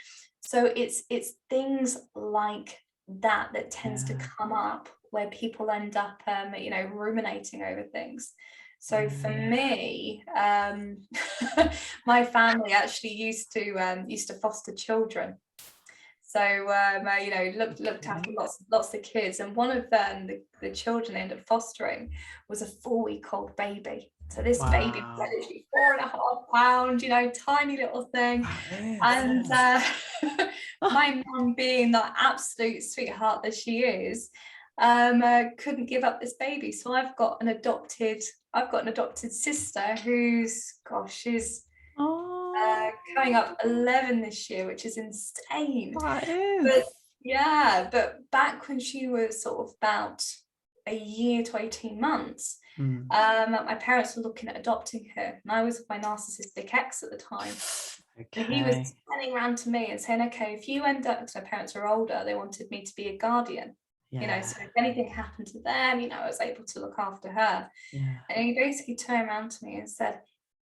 So it's things like that tends to come up where people end up, you know, ruminating over things. So for me, my family actually used to foster children. So you know, looked after lots of kids, and one of the children they ended up fostering was a 4-week-old baby. So this baby was literally 4.5 pounds, you know, tiny little thing. And my mum, being that absolute sweetheart that she is, couldn't give up this baby. So I've got an adopted sister who's, she's coming up 11 this year, which is insane. But back when she was sort of about a year to 18 months, my parents were looking at adopting her, and I was with my narcissistic ex at the time. And he was turning around to me and saying, okay, if you end up, because my parents are older, they wanted me to be a guardian. You know, so if anything happened to them, you know, I was able to look after her. And he basically turned around to me and said,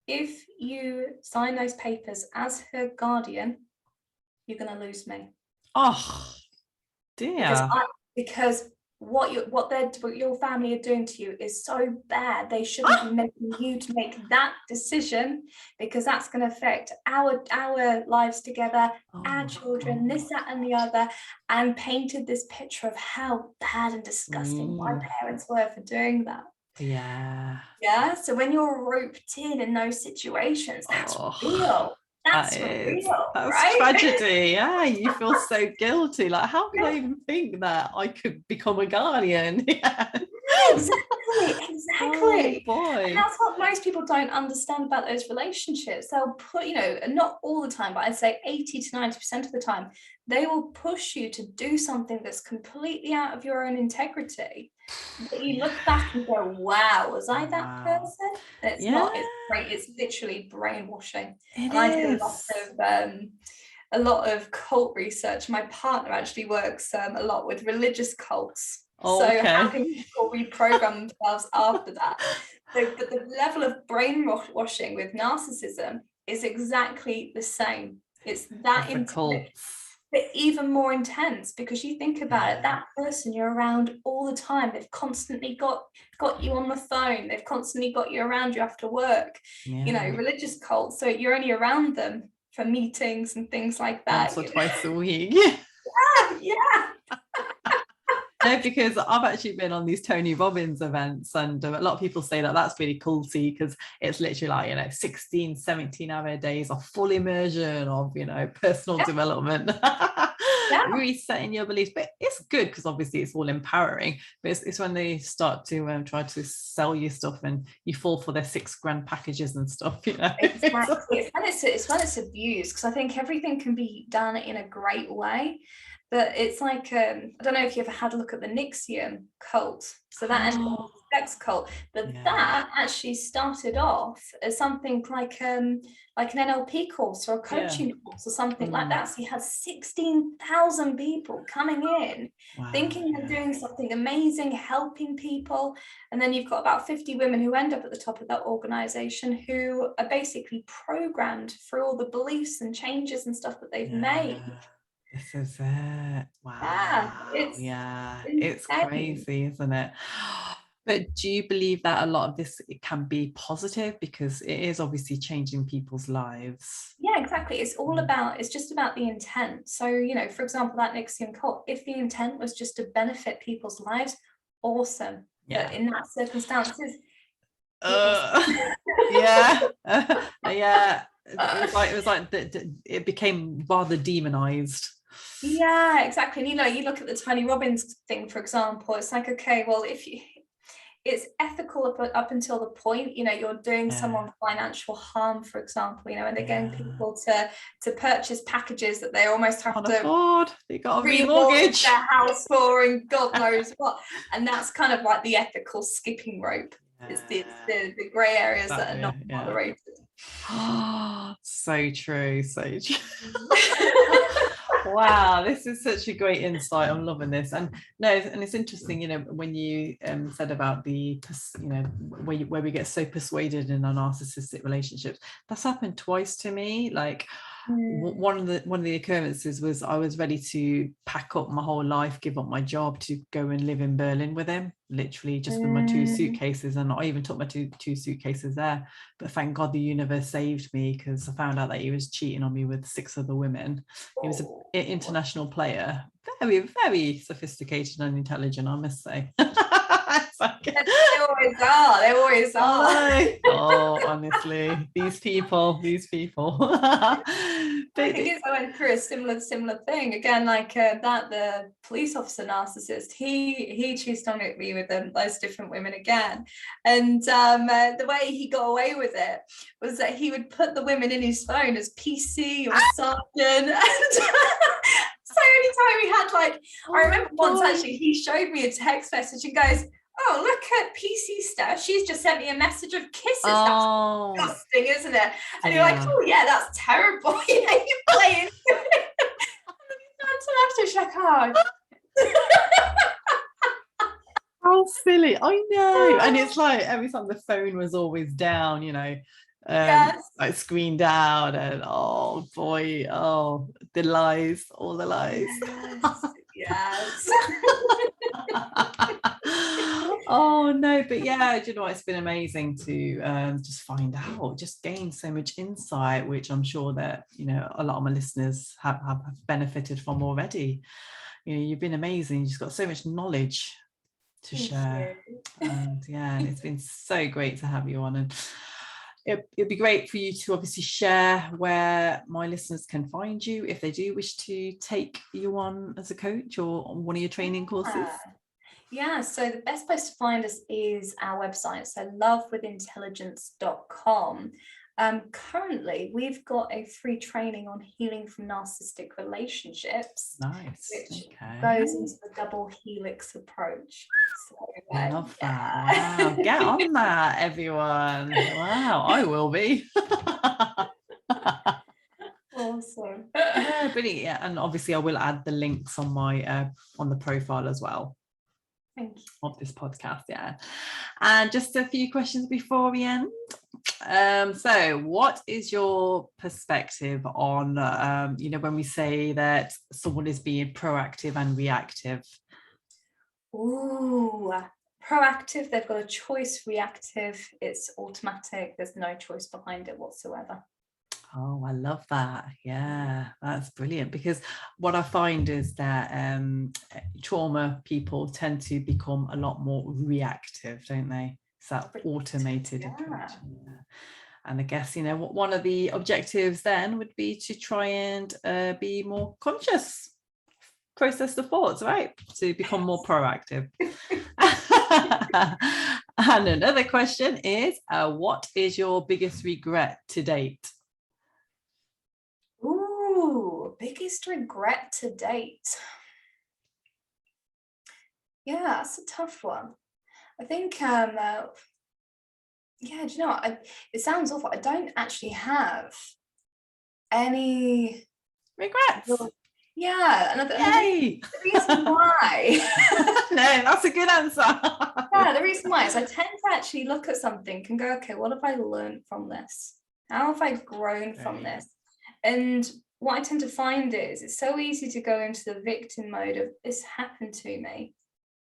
if you sign those papers as her guardian, you're going to lose me. Oh dear. Because what your family are doing to you is so bad. They shouldn't be making you to make that decision, because that's going to affect our lives together, our children, this, that, and the other, and painted this picture of how bad and disgusting my parents were for doing that. So when you're roped in those situations, that's real. That's right? Tragedy. You feel so guilty. Like, how could I even think that I could become a guardian? Exactly. Oh, boy. And that's what most people don't understand about those relationships. They'll put, you know, not all the time, but I'd say 80 to 90% of the time, they will push you to do something that's completely out of your own integrity. But you look back and go, wow, was I that person? And it's not. It's literally brainwashing. I do a lot of cult research. My partner actually works a lot with religious cults. Having people reprogram themselves after that. But the level of brainwashing with narcissism is exactly the same. It's that intense. but even more intense, because you think about it, that person you're around all the time, they've constantly got you on the phone, they've constantly got you around you after work, you know, religious cults, so you're only around them for meetings and things like that. Once or twice a week. Yeah. No, because I've actually been on these Tony Robbins events, and a lot of people say that that's really cool to see, because it's literally like, you know, 16, 17-hour days of full immersion of, you know, personal development. Resetting your beliefs. But it's good because obviously it's all empowering, but it's when they start to try to sell you stuff and you fall for their $6,000 packages and stuff, you know. Exactly. It's when it's abused, because I think everything can be done in a great way, but it's like, I don't know if you ever had a look at the NXIVM cult, so that sex cult, but that actually started off as something like an NLP course or a coaching course or something like that. So you had 16,000 people coming in, thinking they're doing something amazing, helping people, and then you've got about 50 women who end up at the top of that organization who are basically programmed through all the beliefs and changes and stuff that they've made. This is it. Wow. It's crazy, isn't it? But do you believe that a lot of this, it can be positive, because it is obviously changing people's lives? Yeah, exactly. It's just about the intent. So, you know, for example, that NXIVM cult, if the intent was just to benefit people's lives, awesome. But in that circumstances, it became rather demonized. Yeah, exactly. And, you know, you look at the Tony Robbins thing, for example, it's like, okay, well, it's ethical up until the point, you know, you're doing someone financial harm, for example, you know, and they're getting people to purchase packages that they almost have to afford. They got to remortgage their house for, and God knows what. And that's kind of like the ethical skipping rope. It's the grey areas that are not moderated. So true. Wow, this is such a great insight. I'm loving this. And it's interesting, you know, when you said about the, you know, where we get so persuaded in our narcissistic relationships. That's happened twice to me. Like one of the occurrences was I was ready to pack up my whole life, give up my job to go and live in Berlin with him, literally just with my 2 suitcases, and I even took my two suitcases there. But thank God the universe saved me, because I found out that he was cheating on me with 6 other women. He was an international player, very, very sophisticated and intelligent, I must say. They always are. Oh, honestly, these people. I think I went through a similar thing again, like that the police officer narcissist, he cheated on me with those different women again, and the way he got away with it was that he would put the women in his phone as PC or sergeant, and so anytime he had, like, I remember once actually he showed me a text message and goes, "Oh, look at PC stuff. She's just sent me a message of kisses." That's disgusting, isn't it? And you're like, "Oh yeah, that's terrible." You know, you play into it. And then she's like, "Oh." How silly. I know. And it's like every time the phone was always down, you know, like screen down, and oh boy, all the lies. Yes. Oh no, but yeah, do you know what? It's been amazing to just find out, just gain so much insight, which I'm sure that, you know, a lot of my listeners have benefited from already. You know, you've been amazing. You've just got so much knowledge to share. And and it's been so great to have you on. And it'd be great for you to obviously share where my listeners can find you if they do wish to take you on as a coach or on one of your training courses. Yeah, so the best place to find us is our website, so lovewithintelligence.com. Currently, we've got a free training on healing from narcissistic relationships. Nice. Which goes into the double helix approach. So, I love that. Wow. Get on that, everyone. Wow, I will be. Awesome. Brilliant. Yeah, and obviously I will add the links on my on the profile as well. Thank you. Of this podcast. Yeah. And just a few questions before we end. So what is your perspective on when we say that someone is being proactive and reactive? Ooh, proactive, they've got a choice. Reactive, it's automatic, there's no choice behind it whatsoever. Oh, I love that. Yeah, that's brilliant, because what I find is that trauma people tend to become a lot more reactive, don't they? It's that automated approach. Yeah. And I guess, one of the objectives then would be to try and be more conscious, process the thoughts, right? To become more proactive. And another question is, what is your biggest regret to date? Ooh, biggest regret to date. Yeah, that's a tough one. I think, yeah, do you know what? It sounds awful. I don't actually have any regrets. Yeah, and Yay! The reason why. No, that's a good answer. Yeah, the reason why is I tend to actually look at something and go, okay, what have I learned from this? How have I grown from this? And what I tend to find is it's so easy to go into the victim mode of this happened to me,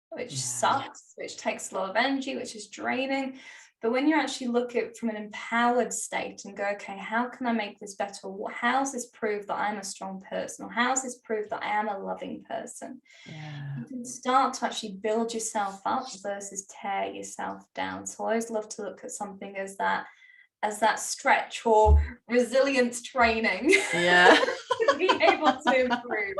which sucks, which takes a lot of energy, which is draining. But when you actually look at it from an empowered state and go, okay, how can I make this better? How's this prove that I'm a strong person? Or how's this prove that I am a loving person? You can start to actually build yourself up versus tear yourself down. So I always love to look at something as that stretch or resilience training. Yeah. To be able to improve.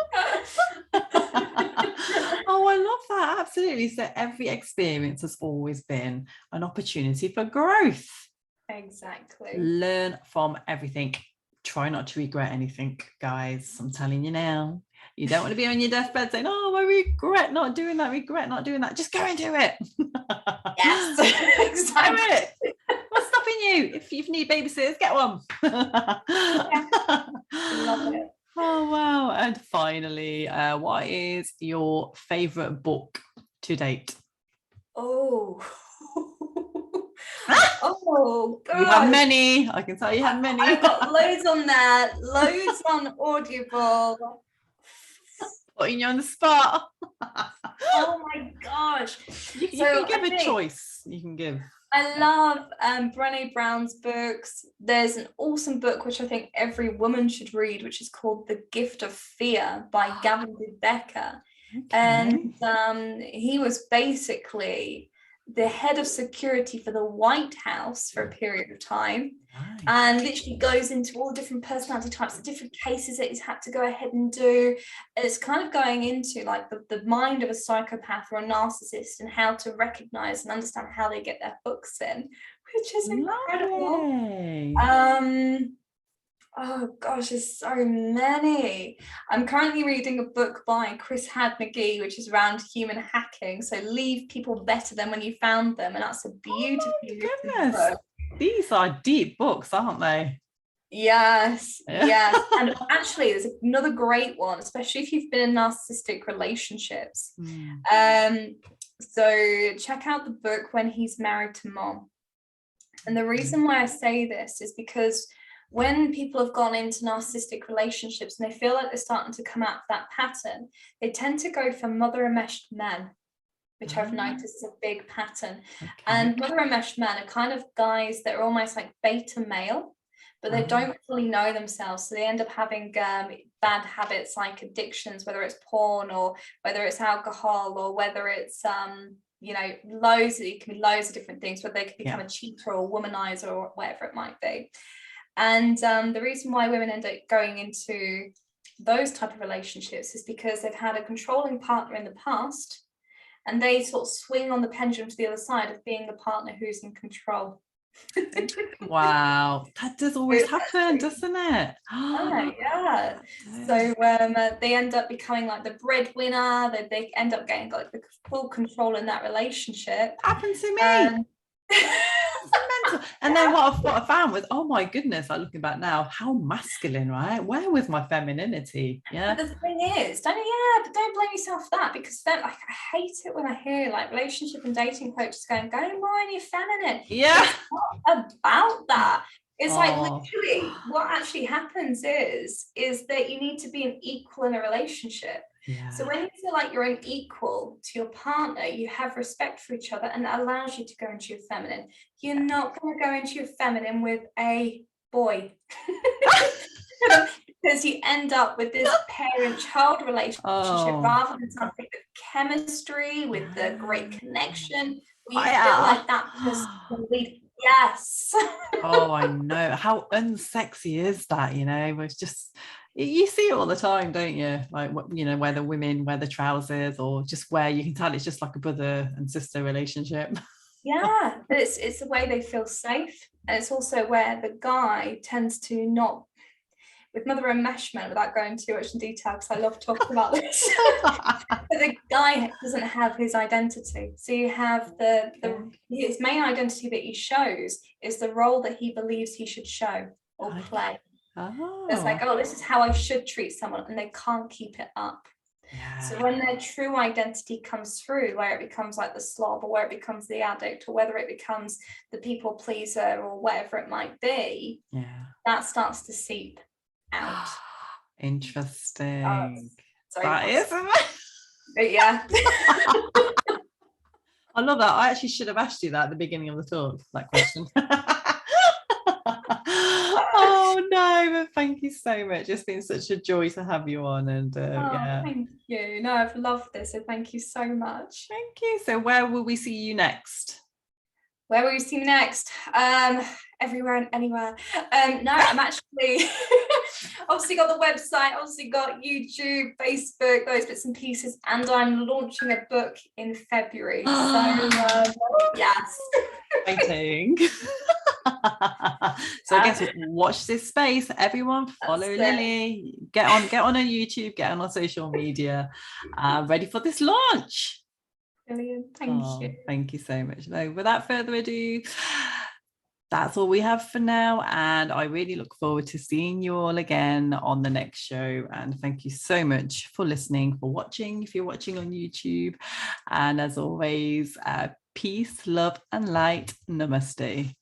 Oh, I love that. Absolutely. So every experience has always been an opportunity for growth. Exactly. Learn from everything. Try not to regret anything, guys. I'm telling you now. You don't want to be on your deathbed saying, oh, I regret not doing that. Just go and do it. Yes, exactly. Do it. What's stopping you? If you need babysitters, get one. Love it. Oh, wow. And finally, what is your favorite book to date? Oh. Oh, God. You have many. I can tell you have many. I've got loads on there, loads on Audible. Putting you on the spot. Oh my gosh. You can give a choice. You can give. I love Brené Brown's books. There's an awesome book which I think every woman should read, which is called The Gift of Fear by Gavin de Becker. Okay. And he was basically the head of security for the White House for a period of time. Nice. And literally goes into all the different personality types, the different cases that he's had to go ahead and do. And it's kind of going into like the mind of a psychopath or a narcissist and how to recognize and understand how they get their hooks in, which is incredible. Oh gosh, there's so many. I'm currently reading a book by Chris Hadnagy, which is around human hacking. So leave people better than when you found them. And that's a beautifully written book. These are deep books, aren't they? Yes, yes. And actually, there's another great one, especially if you've been in narcissistic relationships. So check out the book When He's Married to Mom. And the reason why I say this is because when people have gone into narcissistic relationships and they feel like they're starting to come out of that pattern, they tend to go for mother enmeshed men, which I've noticed is a big pattern. Okay. And mother enmeshed men are kind of guys that are almost like beta male, but they don't fully know themselves. So they end up having bad habits like addictions, whether it's porn or whether it's alcohol or whether it's it can be loads of different things, whether they can become a cheater or a womanizer or whatever it might be. And the reason why women end up going into those type of relationships is because they've had a controlling partner in the past and they sort of swing on the pendulum to the other side of being the partner who's in control. Wow, that does always happen, doesn't it? Yeah. So they end up becoming like the breadwinner. They end up getting like the full control in that relationship. Happened to me. Mental. And then what I found was, oh my goodness, like looking back now, how masculine, right? Where was my femininity? Yeah. But the thing is, don't blame yourself for that, because then, like, I hate it when I hear like relationship and dating coaches going, go more in your feminine. Yeah. It's not about that. It's like, Oh. literally what actually happens is that you need to be an equal in a relationship. Yeah. So when you feel like you're an equal to your partner, you have respect for each other, and that allows you to go into your feminine. You're not going to go into your feminine with a boy. Because you end up with this parent-child relationship rather than something with chemistry, with the great connection, where you feel like that person can lead. Yes. Oh, I know. How unsexy is that? It's just, you see it all the time, don't you? Like, where the women wear the trousers, or just where you can tell it's just like a brother and sister relationship. Yeah, but it's the way they feel safe, and it's also where the guy tends to not, with mother enmeshment, without going too much in detail because I love talking about this. But the guy doesn't have his identity, so you have his main identity that he shows is the role that he believes he should show or play. It's like, oh, this is how I should treat someone, and they can't keep it up. Yeah. So when their true identity comes through, where it becomes like the slob, or where it becomes the addict, or whether it becomes the people pleaser, or whatever it might be, that starts to seep out. Interesting. That is but yeah. I love that. I actually should have asked you that at the beginning of the talk, that question. Oh no, but thank you so much. It's been such a joy to have you on, and thank you. No, I've loved this, so thank you so much. Thank you. So where will we see you next? Where will you see me next? Everywhere and anywhere. No, I'm actually obviously got the website, obviously got YouTube, Facebook, those bits and pieces, and I'm launching a book in February. So yes. Exciting. So I guess watch this space. Everyone follow Lily. Get on her YouTube, get on our social media. Ready for this launch. Brilliant. Thank you. Thank you so much. No, without further ado, that's all we have for now, and I really look forward to seeing you all again on the next show. And thank you so much for listening, for watching, if you're watching on YouTube. And as always, peace, love and light. Namaste.